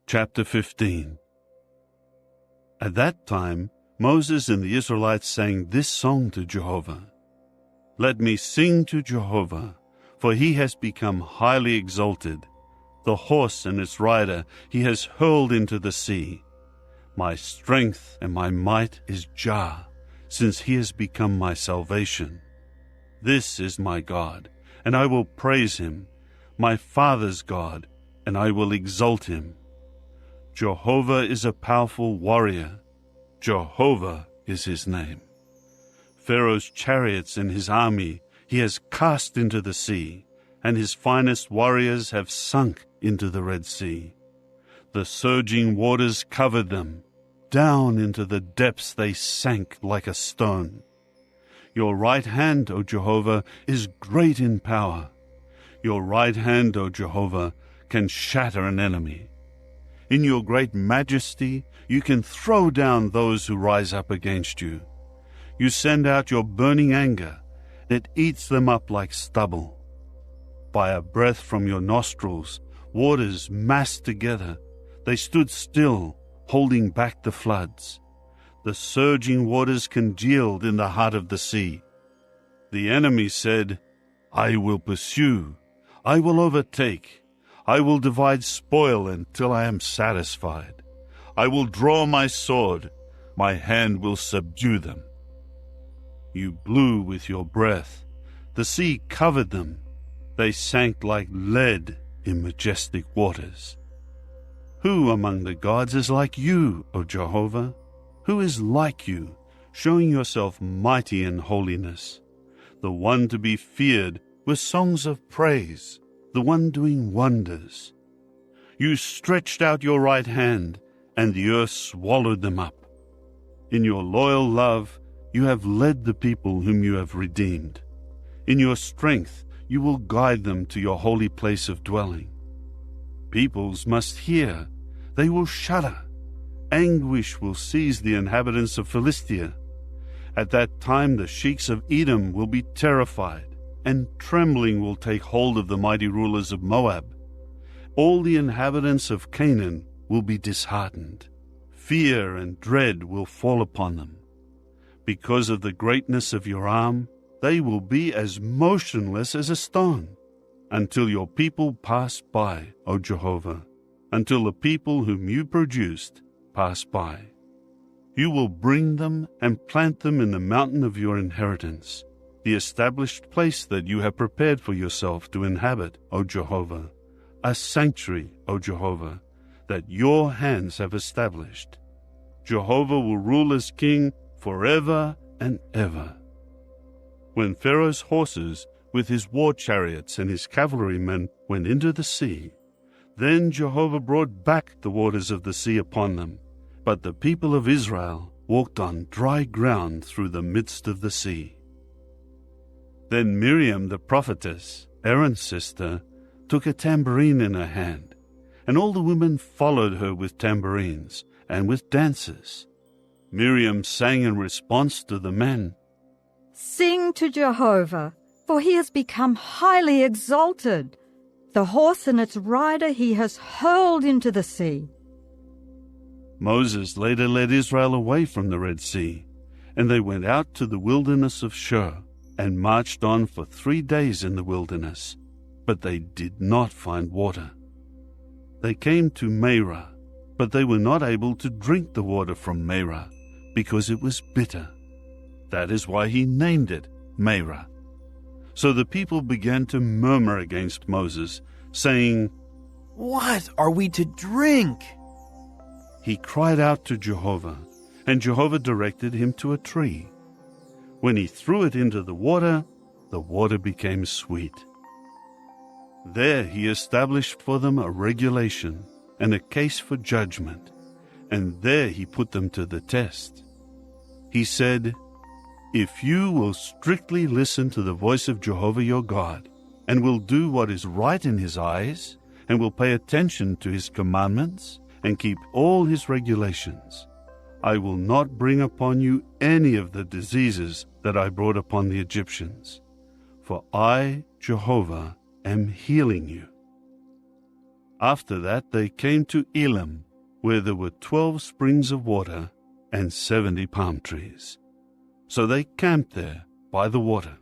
Chapter 15. At that time, Moses and the Israelites sang this song to Jehovah. Let me sing to Jehovah, for he has become highly exalted. The horse and its rider he has hurled into the sea. My strength and my might is Jah, since he has become my salvation. This is my God, and I will praise him, my father's God, and I will exalt him. Jehovah is a powerful warrior. Jehovah is his name. Pharaoh's chariots and his army he has cast into the sea, and his finest warriors have sunk into the Red Sea. The surging waters covered them. Down into the depths they sank like a stone. Your right hand, O Jehovah, is great in power. Your right hand, O Jehovah, can shatter an enemy. In your great majesty, you can throw down those who rise up against you. You send out your burning anger. It eats them up like stubble. By a breath from your nostrils, waters massed together. They stood still, holding back the floods. The surging waters congealed in the heart of the sea. The enemy said, I will pursue. I will overtake. I will divide spoil until I am satisfied. I will draw my sword. My hand will subdue them. You blew with your breath. The sea covered them. They sank like lead in majestic waters. Who among the gods is like you, O Jehovah? Who is like you, showing yourself mighty in holiness? The one to be feared with songs of praise, the one doing wonders. You stretched out your right hand, and the earth swallowed them up. In your loyal love, you have led the people whom you have redeemed. In your strength, you will guide them to your holy place of dwelling. Peoples must hear. They will shudder. Anguish will seize the inhabitants of Philistia. At that time the sheiks of Edom will be terrified, and trembling will take hold of the mighty rulers of Moab. All the inhabitants of Canaan will be disheartened. Fear and dread will fall upon them. Because of the greatness of your arm, they will be as motionless as a stone, until your people pass by, O Jehovah, until the people whom you produced pass by. You will bring them and plant them in the mountain of your inheritance, the established place that you have prepared for yourself to inhabit, O Jehovah, a sanctuary, O Jehovah, that your hands have established. Jehovah will rule as king forever and ever. When Pharaoh's horses, with his war chariots and his cavalrymen, went into the sea, then Jehovah brought back the waters of the sea upon them. But the people of Israel walked on dry ground through the midst of the sea. Then Miriam the prophetess, Aaron's sister, took a tambourine in her hand, and all the women followed her with tambourines and with dances. Miriam sang in response to the men, Sing to Jehovah, for he has become highly exalted. The horse and its rider he has hurled into the sea. Moses later led Israel away from the Red Sea, and they went out to the wilderness of Shur and marched on for 3 days in the wilderness, but they did not find water. They came to Marah, but they were not able to drink the water from Marah, because it was bitter. That is why he named it Marah. So the people began to murmur against Moses, saying, What are we to drink? He cried out to Jehovah, and Jehovah directed him to a tree. When he threw it into the water became sweet. There he established for them a regulation and a case for judgment, and there he put them to the test. He said, If you will strictly listen to the voice of Jehovah your God, and will do what is right in his eyes, and will pay attention to his commandments, and keep all his regulations, I will not bring upon you any of the diseases that I brought upon the Egyptians, for I, Jehovah, am healing you. After that they came to Elim, where there were 12 springs of water and 70 palm trees. So they camped there by the water.